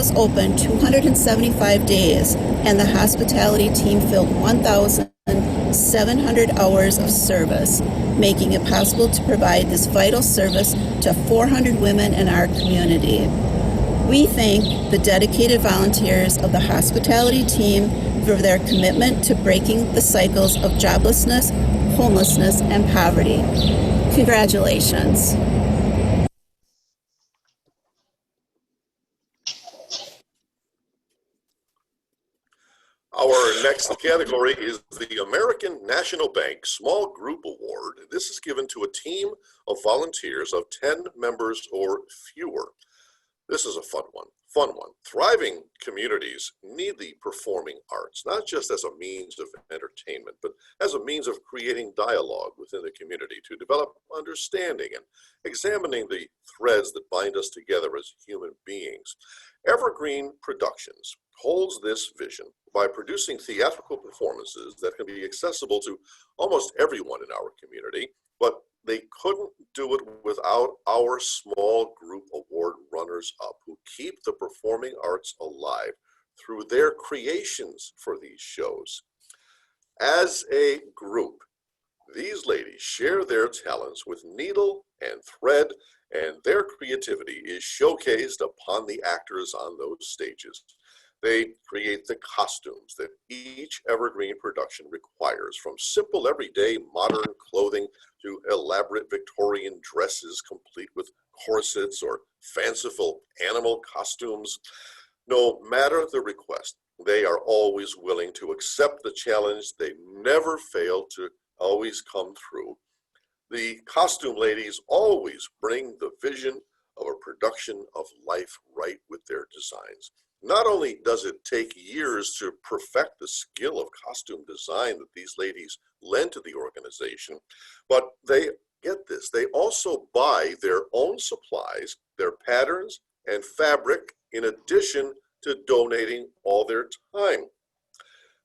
was open 275 days, and the hospitality team filled 1,700 hours of service, making it possible to provide this vital service to 400 women in our community. We thank the dedicated volunteers of the hospitality team for their commitment to breaking the cycles of joblessness, homelessness, and poverty. Congratulations. Our next category is the American National Bank Small Group Award. This is given to a team of volunteers of 10 members or fewer. This is a fun one. Thriving communities need the performing arts, not just as a means of entertainment, but as a means of creating dialogue within the community to develop understanding and examining the threads that bind us together as human beings. Evergreen Productions holds this vision by producing theatrical performances that can be accessible to almost everyone in our community, but they couldn't do it without our small group award runners-up who keep the performing arts alive through their creations for these shows. As a group, these ladies share their talents with needle and thread, and their creativity is showcased upon the actors on those stages. They create the costumes that each evergreen production requires, from simple everyday modern clothing to elaborate Victorian dresses complete with corsets or fanciful animal costumes. No matter the request, they are always willing to accept the challenge. They never fail to always come through. The costume ladies always bring the vision of a production of life right with their designs. Not only does it take years to perfect the skill of costume design that these ladies lend to the organization, but they also buy their own supplies, their patterns, and fabric, in addition to donating all their time.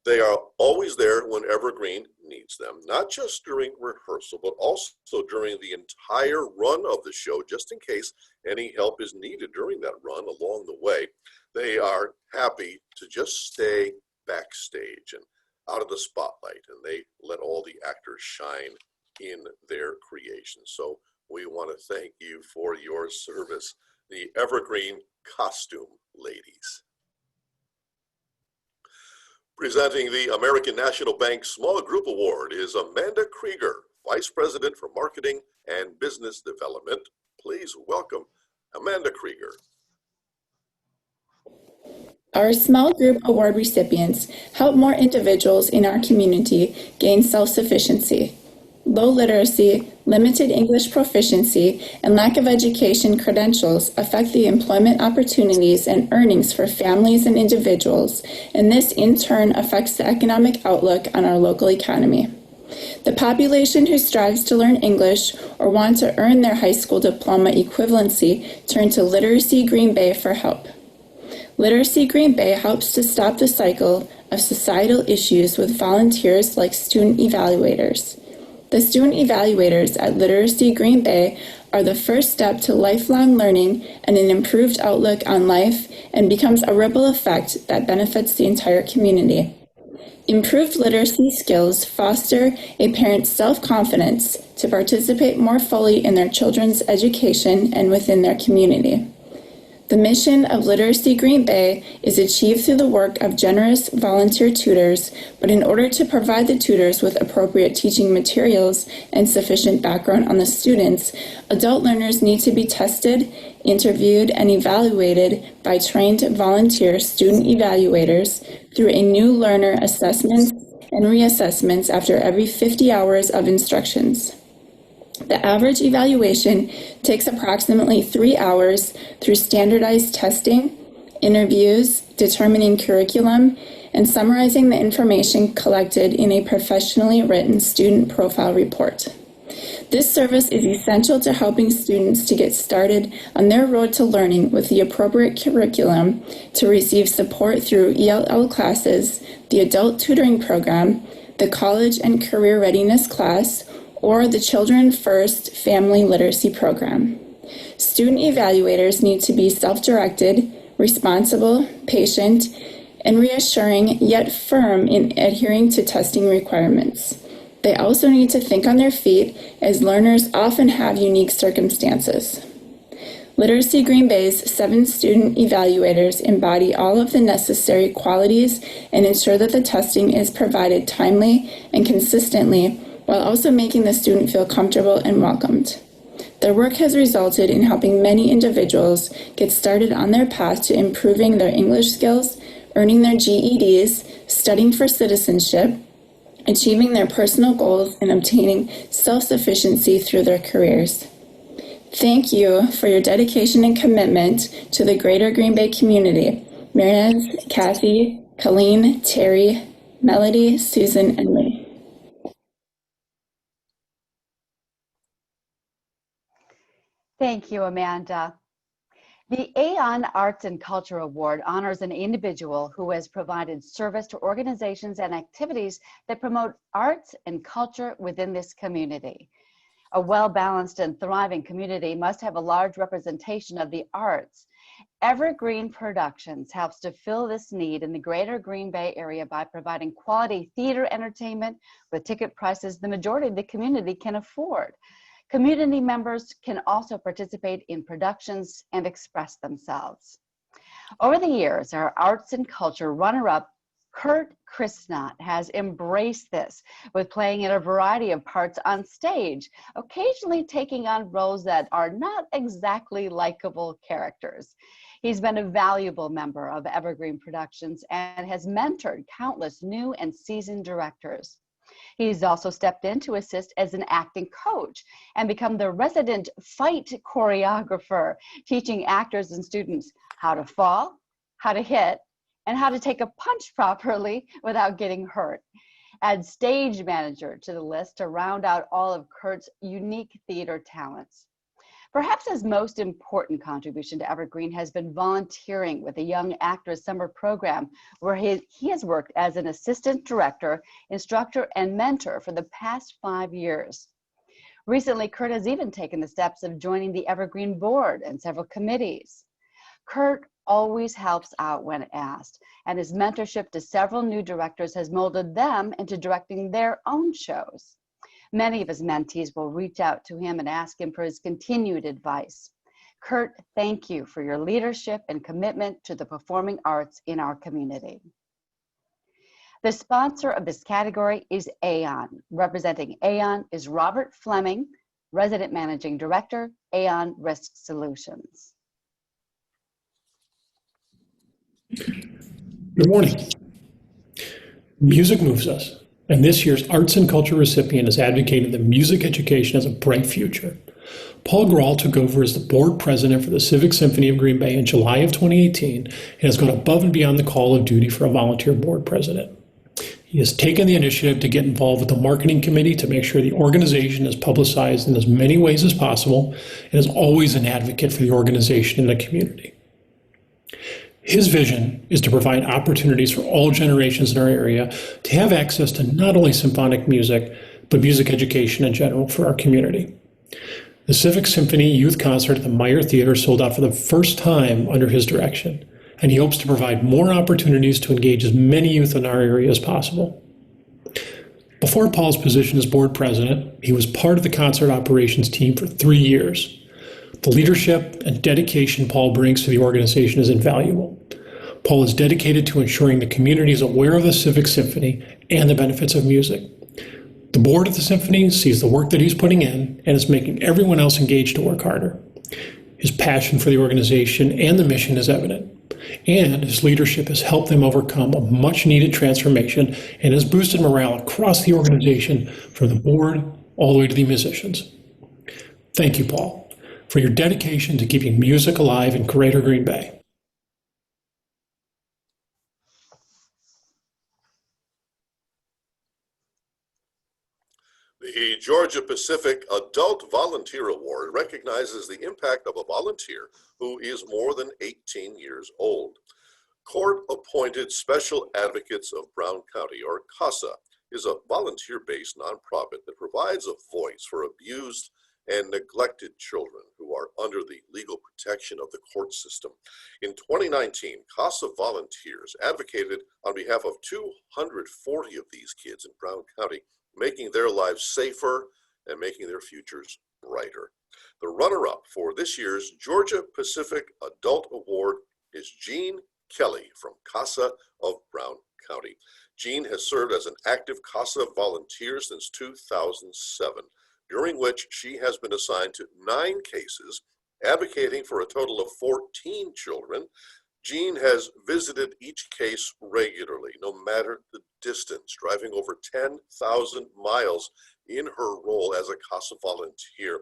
They are always there when Evergreen needs them, not just during rehearsal, but also during the entire run of the show, just in case any help is needed during that run along the way. They are happy to just stay backstage and out of the spotlight, and they let all the actors shine in their creations. So we want to thank you for your service, the Evergreen Costume Ladies. Presenting the American National Bank Small Group Award is Amanda Krieger, Vice President for Marketing and Business Development. Please welcome Amanda Krieger. Our small group award recipients help more individuals in our community gain self-sufficiency. Low literacy, limited English proficiency, and lack of education credentials affect the employment opportunities and earnings for families and individuals, and this in turn affects the economic outlook on our local economy. The population who strives to learn English or want to earn their high school diploma equivalency turn to Literacy Green Bay for help. Literacy Green Bay helps to stop the cycle of societal issues with volunteers like student evaluators. The student evaluators at Literacy Green Bay are the first step to lifelong learning and an improved outlook on life, and becomes a ripple effect that benefits the entire community. Improved literacy skills foster a parent's self-confidence to participate more fully in their children's education and within their community. The mission of Literacy Green Bay is achieved through the work of generous volunteer tutors, but in order to provide the tutors with appropriate teaching materials and sufficient background on the students, adult learners need to be tested, interviewed, and evaluated by trained volunteer student evaluators through a new learner assessments and reassessments after every 50 hours of instructions. The average evaluation takes approximately 3 hours through standardized testing, interviews, determining curriculum, and summarizing the information collected in a professionally written student profile report. This service is essential to helping students to get started on their road to learning with the appropriate curriculum, to receive support through ELL classes, the adult tutoring program, the college and career readiness class, or the Children First Family Literacy Program. Student evaluators need to be self-directed, responsible, patient, and reassuring, yet firm in adhering to testing requirements. They also need to think on their feet, as learners often have unique circumstances. Literacy Green Bay's 7 student evaluators embody all of the necessary qualities and ensure that the testing is provided timely and consistently, while also making the student feel comfortable and welcomed. Their work has resulted in helping many individuals get started on their path to improving their English skills, earning their GEDs, studying for citizenship, achieving their personal goals, and obtaining self-sufficiency through their careers. Thank you for your dedication and commitment to the greater Green Bay community. Marianne, Kathy, Colleen, Terry, Melody, Susan, and Lee. Thank you, Amanda. The Aon Arts and Culture Award honors an individual who has provided service to organizations and activities that promote arts and culture within this community. A well-balanced and thriving community must have a large representation of the arts. Evergreen Productions helps to fill this need in the greater Green Bay area by providing quality theater entertainment with ticket prices the majority of the community can afford. Community members can also participate in productions and express themselves. Over the years, our arts and culture runner-up Kurt Christnott has embraced this with playing in a variety of parts on stage, occasionally taking on roles that are not exactly likable characters. He's been a valuable member of Evergreen Productions and has mentored countless new and seasoned directors. He's also stepped in to assist as an acting coach and become the resident fight choreographer, teaching actors and students how to fall, how to hit, and how to take a punch properly without getting hurt. Add stage manager to the list to round out all of Kurt's unique theater talents. Perhaps his most important contribution to Evergreen has been volunteering with the Young Actors Summer Program, where he has worked as an assistant director, instructor, and mentor for the past 5 years. Recently, Kurt has even taken the steps of joining the Evergreen Board and several committees. Kurt always helps out when asked, and his mentorship to several new directors has molded them into directing their own shows. Many of his mentees will reach out to him and ask him for his continued advice. Kurt, thank you for your leadership and commitment to the performing arts in our community. The sponsor of this category is Aon. Representing Aon is Robert Fleming, Resident Managing Director, Aon Risk Solutions. Good morning. Music moves us, and this year's Arts and Culture recipient is advocating that music education has a bright future. Paul Grahl took over as the board president for the Civic Symphony of Green Bay in July of 2018 and has gone above and beyond the call of duty for a volunteer board president. He has taken the initiative to get involved with the marketing committee to make sure the organization is publicized in as many ways as possible and is always an advocate for the organization and the community. His vision is to provide opportunities for all generations in our area to have access to not only symphonic music, but music education in general for our community. The Civic Symphony Youth Concert at the Meyer Theater sold out for the first time under his direction, and he hopes to provide more opportunities to engage as many youth in our area as possible. Before Paul's position as board president, he was part of the concert operations team for 3 years. The leadership and dedication Paul brings to the organization is invaluable. Paul is dedicated to ensuring the community is aware of the Civic Symphony and the benefits of music. The board of the Symphony sees the work that he's putting in and is making everyone else engaged to work harder. His passion for the organization and the mission is evident, and his leadership has helped them overcome a much-needed transformation and has boosted morale across the organization from the board all the way to the musicians. Thank you, Paul, for your dedication to keeping music alive in Greater Green Bay. The Georgia Pacific Adult Volunteer Award recognizes the impact of a volunteer who is more than 18 years old. Court-appointed Special Advocates of Brown County, or CASA, is a volunteer-based nonprofit that provides a voice for abused and neglected children who are under the legal protection of the court system. In 2019, CASA volunteers advocated on behalf of 240 of these kids in Brown County, making their lives safer and making their futures brighter. The runner-up for this year's Georgia Pacific Adult Award is Jean Kelly from CASA of Brown County. Jean has served as an active CASA volunteer since 2007, during which she has been assigned to 9 cases, advocating for a total of 14 children. Jean has visited each case regularly, no matter the distance, driving over 10,000 miles in her role as a CASA volunteer.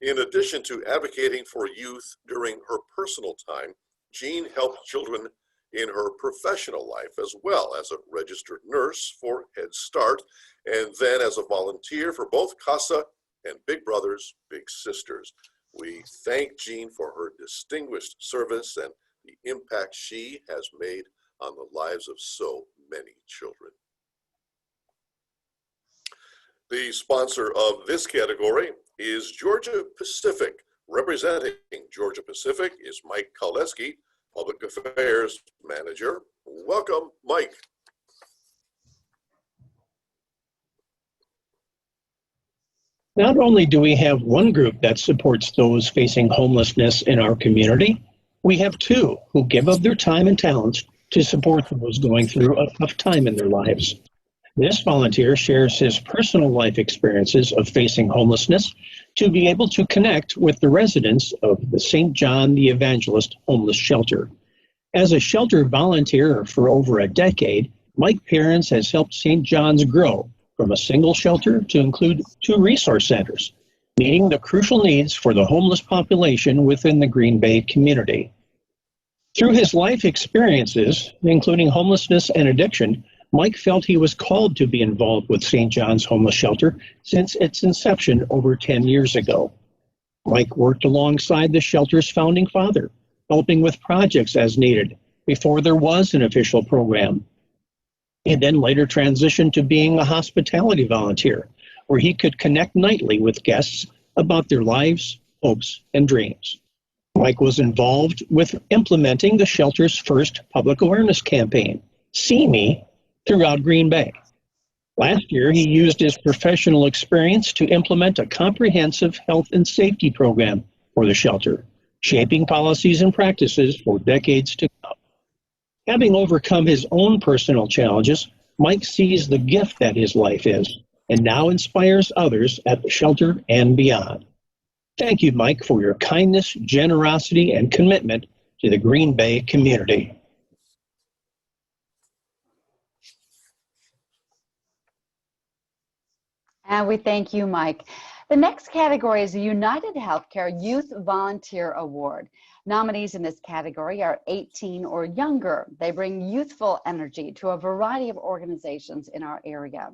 In addition to advocating for youth during her personal time, Jean helped children in her professional life, as well as a registered nurse for Head Start, and then as a volunteer for both CASA and Big Brothers Big Sisters. We thank Jean for her distinguished service and the impact she has made on the lives of so many children. The sponsor of this category is Georgia Pacific. Representing Georgia Pacific is Mike Koleski, Public Affairs Manager. Welcome, Mike. Not only do we have one group that supports those facing homelessness in our community, we have 2 who give up their time and talents to support those going through a tough time in their lives. This volunteer shares his personal life experiences of facing homelessness to be able to connect with the residents of the St. John the Evangelist homeless shelter. As a shelter volunteer for over a decade, Mike Perrins has helped St. John's grow from a single shelter to include 2 resource centers, meeting the crucial needs for the homeless population within the Green Bay community. Through his life experiences, including homelessness and addiction, Mike felt he was called to be involved with St. John's Homeless Shelter since its inception over 10 years ago. Mike worked alongside the shelter's founding father, helping with projects as needed before there was an official program. He then later transitioned to being a hospitality volunteer, where he could connect nightly with guests about their lives, hopes, and dreams. Mike was involved with implementing the shelter's first public awareness campaign, See Me, throughout Green Bay. Last year, he used his professional experience to implement a comprehensive health and safety program for the shelter, shaping policies and practices for decades to come. Having overcome his own personal challenges, Mike sees the gift that his life is, and now inspires others at the shelter and beyond. Thank you, Mike, for your kindness, generosity, and commitment to the Green Bay community. And we thank you, Mike. The next category is the United Healthcare Youth Volunteer Award. Nominees in this category are 18 or younger. They bring youthful energy to a variety of organizations in our area.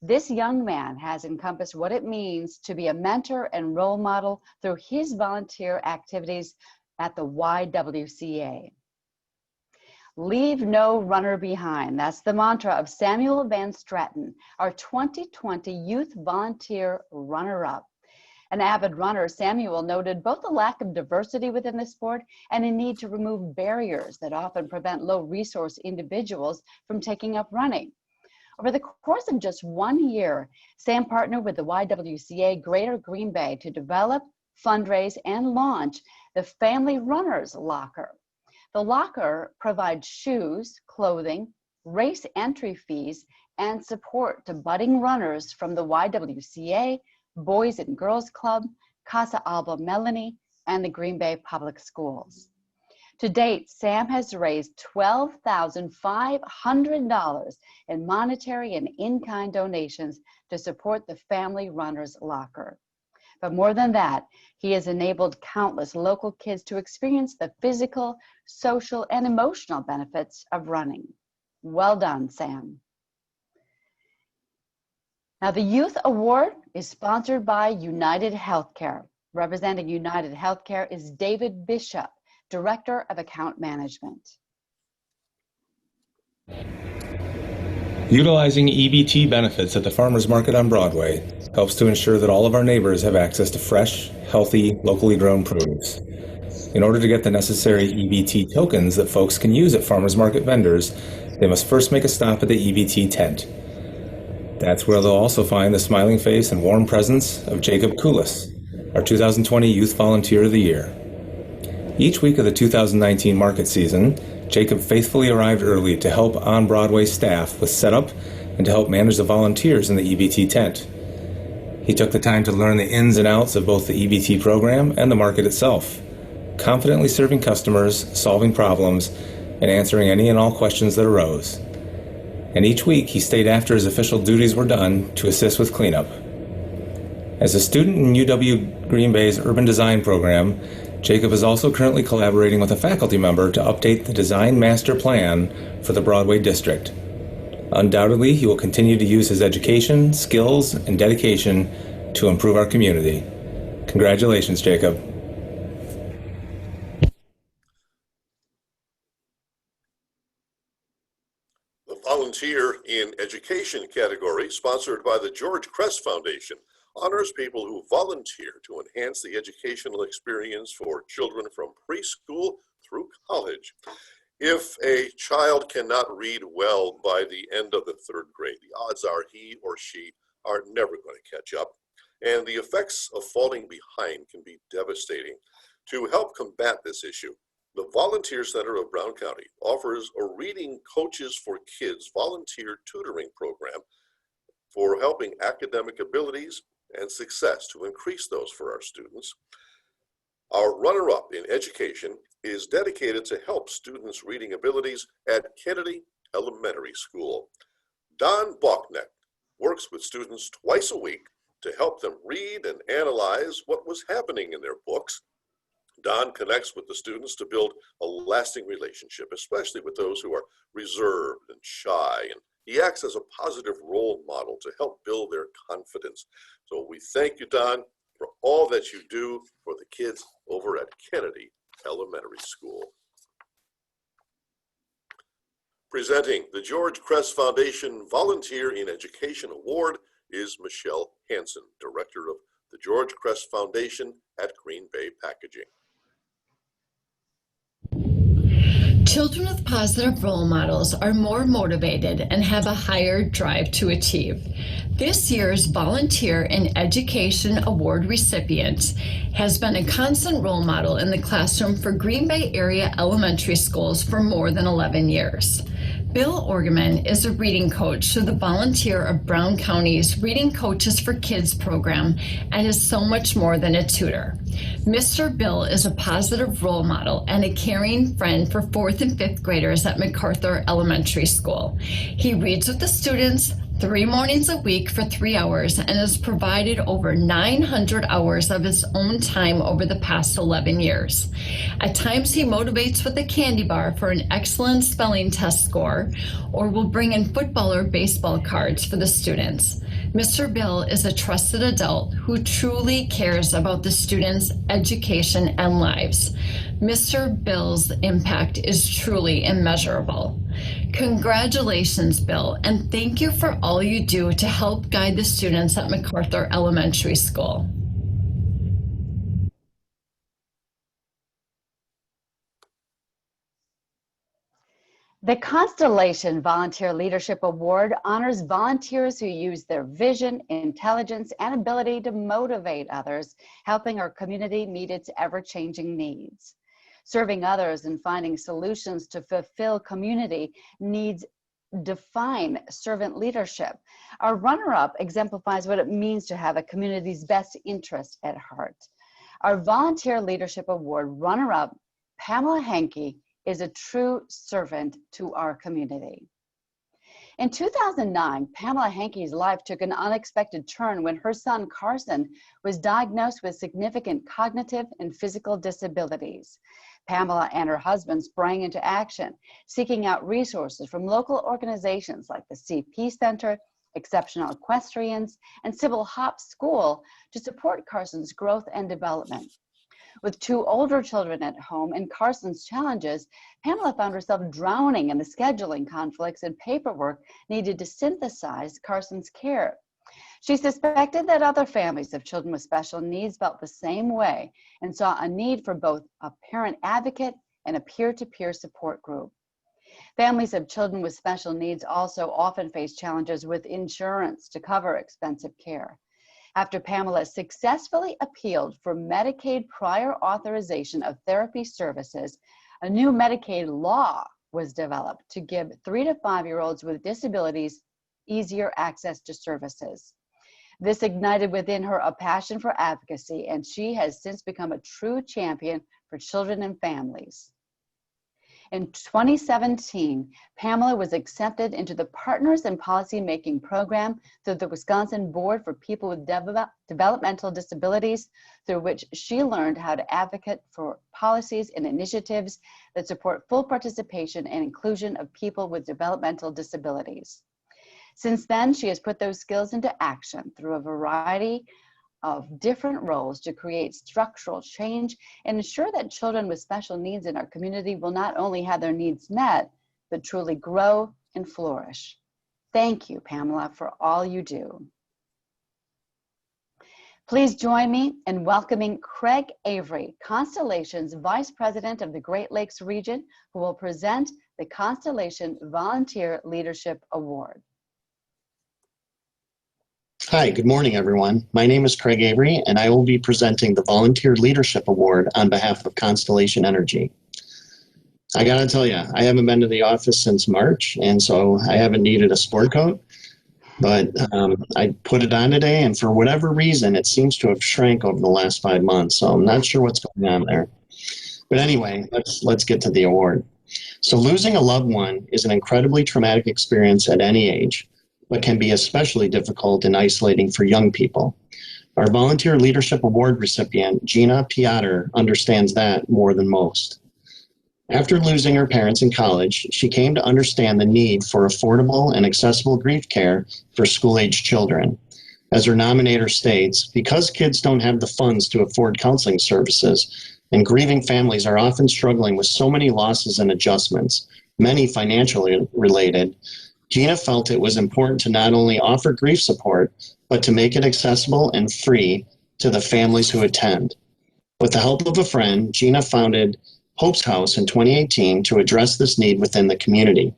This young man has encompassed what it means to be a mentor and role model through his volunteer activities at the YWCA. Leave no runner behind. That's the mantra of Samuel Van Stratton, our 2020 Youth Volunteer runner-up. An avid runner, Samuel noted both the lack of diversity within the sport and a need to remove barriers that often prevent low-resource individuals from taking up running. Over the course of just 1 year, Sam partnered with the YWCA Greater Green Bay to develop, fundraise, and launch the Family Runners Locker. The locker provides shoes, clothing, race entry fees, and support to budding runners from the YWCA, Boys and Girls Club, Casa Alba Melanie, and the Green Bay Public Schools. To date, Sam has raised $12,500 in monetary and in-kind donations to support the Family Runners Locker. But more than that, he has enabled countless local kids to experience the physical, social, and emotional benefits of running. Well done, Sam. Now, the Youth Award is sponsored by United Healthcare. Representing United Healthcare is David Bishop, Director of Account Management. Utilizing EBT benefits at the farmers market on Broadway helps to ensure that all of our neighbors have access to fresh, healthy, locally grown produce. In order to get the necessary EBT tokens that folks can use at farmers market vendors, they must first make a stop at the EBT tent. That's where they'll also find the smiling face and warm presence of Jacob Kulis, our 2020 Youth Volunteer of the Year. Each week of the 2019 market season, Jacob faithfully arrived early to help on-Broadway staff with setup and to help manage the volunteers in the EBT tent. He took the time to learn the ins and outs of both the EBT program and the market itself, confidently serving customers, solving problems, and answering any and all questions that arose. And each week he stayed after his official duties were done to assist with cleanup. As a student in UW Green Bay's Urban Design program, Jacob is also currently collaborating with a faculty member to update the design master plan for the Broadway district. Undoubtedly, he will continue to use his education, skills, and dedication to improve our community. Congratulations, Jacob. The Volunteer in Education category, sponsored by the George Crest Foundation, honors people who volunteer to enhance the educational experience for children from preschool through college. If a child cannot read well by the end of the third grade, the odds are he or she are never going to catch up, and the effects of falling behind can be devastating. To help combat this issue, the Volunteer Center of Brown County offers a Reading Coaches for Kids volunteer tutoring program for helping academic abilities and success to increase those for our students. Our runner-up in education is dedicated to help students' reading abilities at Kennedy Elementary School. Don Bachneck works with students twice a week to help them read and analyze what was happening in their books. Don connects with the students to build a lasting relationship, especially with those who are reserved and shy, and he acts as a positive role model to help build their confidence. So we thank you, Don, for all that you do for the kids over at Kennedy Elementary School. Presenting the George Crest Foundation Volunteer in Education Award is Michelle Hansen, Director of the George Crest Foundation at Green Bay Packaging. Children with positive role models are more motivated and have a higher drive to achieve. This year's Volunteer in Education Award recipient has been a constant role model in the classroom for Green Bay area elementary schools for more than 11 years. Bill Orgeman is a reading coach to the Volunteer of Brown County's Reading Coaches for Kids program and is so much more than a tutor. Mr. Bill is a positive role model and a caring friend for 4th and 5th graders at MacArthur Elementary School. He reads with the students 3 mornings a week for 3 hours and has provided over 900 hours of his own time over the past 11 years. At times he motivates with a candy bar for an excellent spelling test score or will bring in football or baseball cards for the students. Mr. Bill is a trusted adult who truly cares about the students' education and lives. Mr. Bill's impact is truly immeasurable. Congratulations, Bill, and thank you for all you do to help guide the students at MacArthur Elementary School. The Constellation Volunteer Leadership Award honors volunteers who use their vision, intelligence, and ability to motivate others, helping our community meet its ever-changing needs. Serving others and finding solutions to fulfill community needs define servant leadership. Our runner-up exemplifies what it means to have a community's best interest at heart. Our Volunteer Leadership Award runner-up, Pamela Hankey, is a true servant to our community. In 2009, Pamela Hankey's life took an unexpected turn when her son Carson was diagnosed with significant cognitive and physical disabilities. Pamela and her husband sprang into action, seeking out resources from local organizations like the CP Center, Exceptional Equestrians, and Sybil Hopp School to support Carson's growth and development. With two older children at home and Carson's challenges, Pamela found herself drowning in the scheduling conflicts and paperwork needed to synthesize Carson's care. She suspected that other families of children with special needs felt the same way and saw a need for both a parent advocate and a peer-to-peer support group. Families of children with special needs also often face challenges with insurance to cover expensive care. After Pamela successfully appealed for Medicaid prior authorization of therapy services, a new Medicaid law was developed to give 3 to 5-year-olds with disabilities easier access to services. This ignited within her a passion for advocacy, and she has since become a true champion for children and families. In 2017, Pamela was accepted into the Partners in Policymaking program through the Wisconsin Board for People with Developmental Disabilities, through which she learned how to advocate for policies and initiatives that support full participation and inclusion of people with developmental disabilities. Since then, she has put those skills into action through a variety of different roles to create structural change and ensure that children with special needs in our community will not only have their needs met, but truly grow and flourish. Thank you, Pamela, for all you do. Please join me in welcoming Craig Avery, Constellation's Vice President of the Great Lakes region, who will present the Constellation Volunteer Leadership Award. Hi, good morning, everyone. My name is Craig Avery, and I will be presenting the Volunteer Leadership Award on behalf of Constellation Energy. I gotta tell you, I haven't been to the office since March, and so I haven't needed a sport coat, but I put it on today, and for whatever reason, it seems to have shrank over the last 5 months, so I'm not sure what's going on there. But anyway, let's get to the award. So losing a loved one is an incredibly traumatic experience at any age, but can be especially difficult and isolating for young people. Our Volunteer Leadership Award recipient, Gina Piotr, understands that more than most. After losing her parents in college, she came to understand the need for affordable and accessible grief care for school-age children. As her nominator states, because kids don't have the funds to afford counseling services, and grieving families are often struggling with so many losses and adjustments, many financially related, Gina felt it was important to not only offer grief support, but to make it accessible and free to the families who attend. With the help of a friend, Gina founded Hope's House in 2018 to address this need within the community.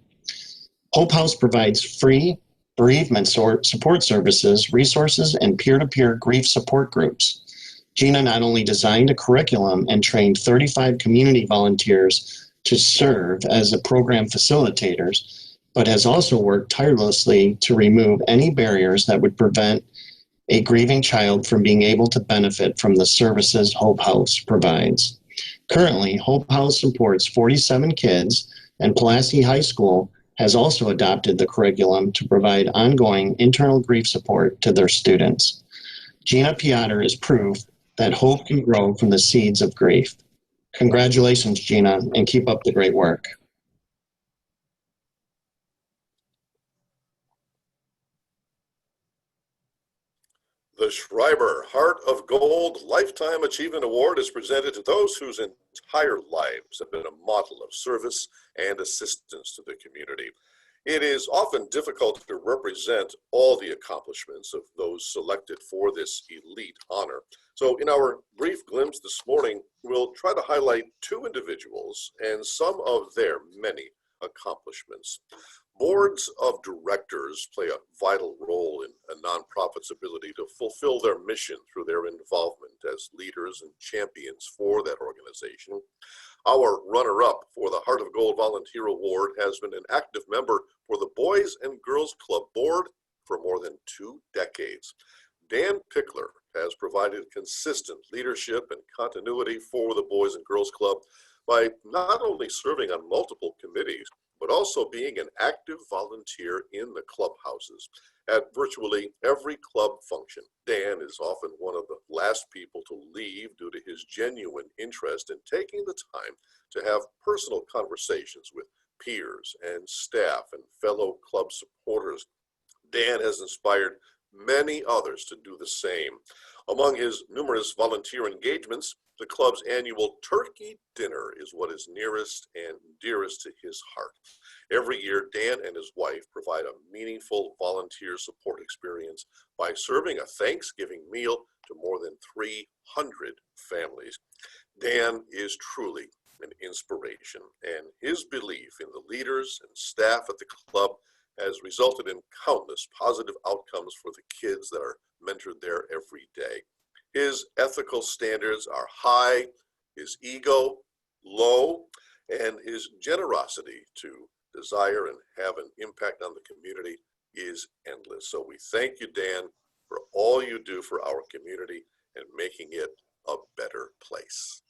Hope House provides free bereavement support services, resources, and peer-to-peer grief support groups. Gina not only designed a curriculum and trained 35 community volunteers to serve as a program facilitators, but has also worked tirelessly to remove any barriers that would prevent a grieving child from being able to benefit from the services Hope House provides. Currently, Hope House supports 47 kids, and Pulaski High School has also adopted the curriculum to provide ongoing internal grief support to their students. Gina Piotr is proof that hope can grow from the seeds of grief. Congratulations, Gina, and keep up the great work. The Schreiber Heart of Gold Lifetime Achievement Award is presented to those whose entire lives have been a model of service and assistance to the community. It is often difficult to represent all the accomplishments of those selected for this elite honor. So in our brief glimpse this morning, we'll try to highlight 2 individuals and some of their many accomplishments. Boards of directors play a vital role in a nonprofit's ability to fulfill their mission through their involvement as leaders and champions for that organization. Our runner-up for the Heart of Gold Volunteer Award has been an active member for the Boys and Girls Club Board for more than 2 decades. Dan Pickler has provided consistent leadership and continuity for the Boys and Girls Club by not only serving on multiple committees, but also being an active volunteer in the clubhouses. At virtually every club function, Dan is often one of the last people to leave due to his genuine interest in taking the time to have personal conversations with peers and staff and fellow club supporters. Dan has inspired many others to do the same. Among his numerous volunteer engagements, the club's annual turkey dinner is what is nearest and dearest to his heart. Every year, Dan and his wife provide a meaningful volunteer support experience by serving a Thanksgiving meal to more than 300 families. Dan is truly an inspiration, and his belief in the leaders and staff at the club has resulted in countless positive outcomes for the kids that are mentored there every day. His ethical standards are high, his ego low, and his generosity to desire and have an impact on the community is endless. So we thank you, Dan, for all you do for our community and making it a better place.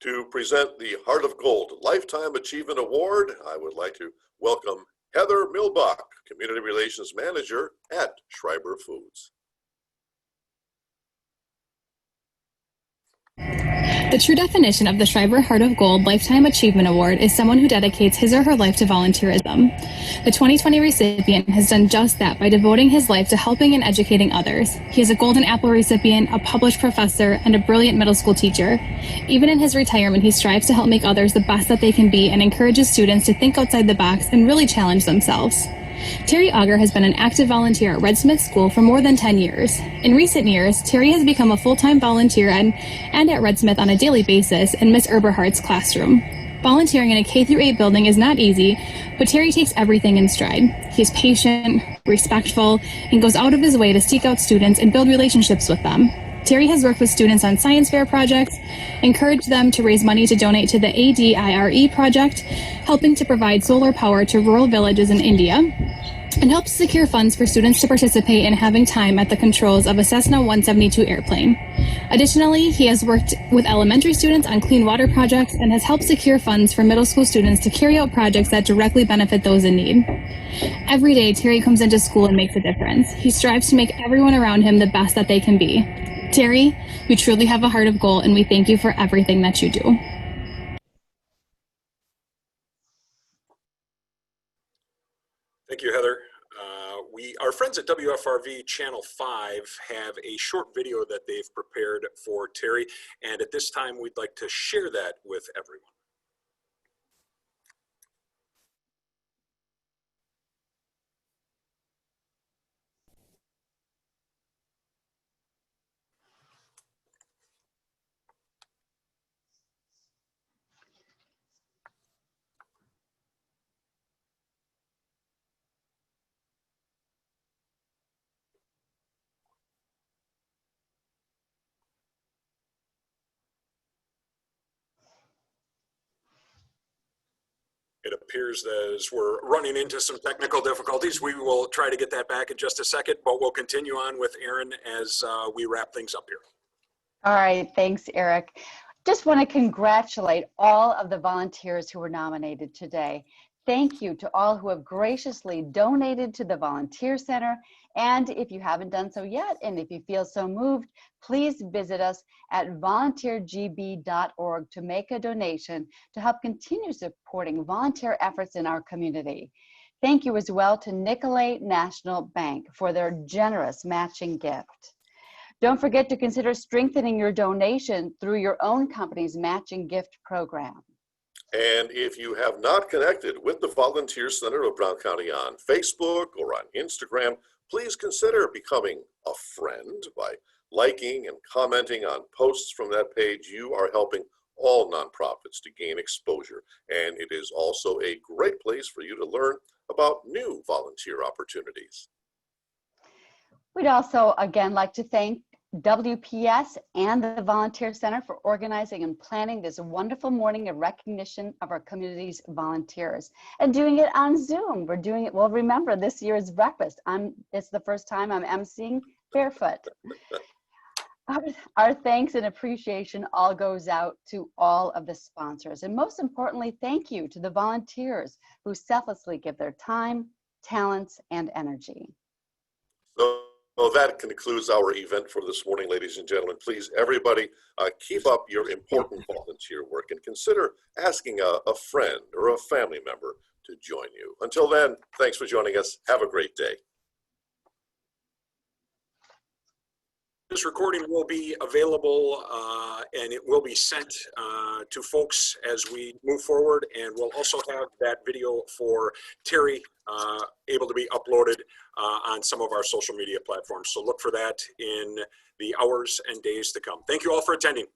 To present the Heart of Gold Lifetime Achievement Award, I would like to welcome Heather Milbach, Community Relations Manager at Schreiber Foods. The true definition of the Schreiber Heart of Gold Lifetime Achievement Award is someone who dedicates his or her life to volunteerism. The 2020 recipient has done just that by devoting his life to helping and educating others. He is a Golden Apple recipient, a published professor, and a brilliant middle school teacher. Even in his retirement, he strives to help make others the best that they can be and encourages students to think outside the box and really challenge themselves. Terry Auger has been an active volunteer at Red Smith School for more than 10 years. In recent years, Terry has become a full-time volunteer and at Red Smith on a daily basis in Miss Eberhardt's classroom. Volunteering in a K-8 building is not easy, but Terry takes everything in stride. He is patient, respectful, and goes out of his way to seek out students and build relationships with them. Terry has worked with students on science fair projects, encouraged them to raise money to donate to the ADIRE project, helping to provide solar power to rural villages in India, and helped secure funds for students to participate in having time at the controls of a Cessna 172 airplane. Additionally, he has worked with elementary students on clean water projects and has helped secure funds for middle school students to carry out projects that directly benefit those in need. Every day, Terry comes into school and makes a difference. He strives to make everyone around him the best that they can be. Terry, you truly have a heart of gold, and we thank you for everything that you do. Thank you, Heather. Our friends at WFRV Channel 5 have a short video that they've prepared for Terry, and at this time we'd like to share that with everyone. It appears that as we're running into some technical difficulties, we will try to get that back in just a second, but we'll continue on with Aaron as we wrap things up here. All right, thanks, Eric. Just want to congratulate all of the volunteers who were nominated today. Thank you to all who have graciously donated to the Volunteer Center. And if you haven't done so yet, and if you feel so moved, please visit us at volunteergb.org to make a donation to help continue supporting volunteer efforts in our community. Thank you as well to Nicolay National Bank for their generous matching gift. Don't forget to consider strengthening your donation through your own company's matching gift program. And if you have not connected with the Volunteer Center of Brown County on Facebook or on Instagram, please consider becoming a friend by liking and commenting on posts from that page. You are helping all nonprofits to gain exposure, and it is also a great place for you to learn about new volunteer opportunities. We'd also again like to thank WPS and the Volunteer Center for organizing and planning this wonderful morning of recognition of our community's volunteers and doing it on Zoom. We're doing it, well, remember, this year's breakfast. It's the first time I'm emceeing barefoot. Our thanks and appreciation all goes out to all of the sponsors. And most importantly, thank you to the volunteers who selflessly give their time, talents, and energy. So that concludes our event for this morning, ladies and gentlemen. Please, everybody, keep up your important volunteer work and consider asking a friend or a family member to join you. Until then, thanks for joining us. Have a great day. This recording will be available and it will be sent to folks as we move forward. And we'll also have that video for Terry able to be uploaded on some of our social media platforms. So look for that in the hours and days to come. Thank you all for attending.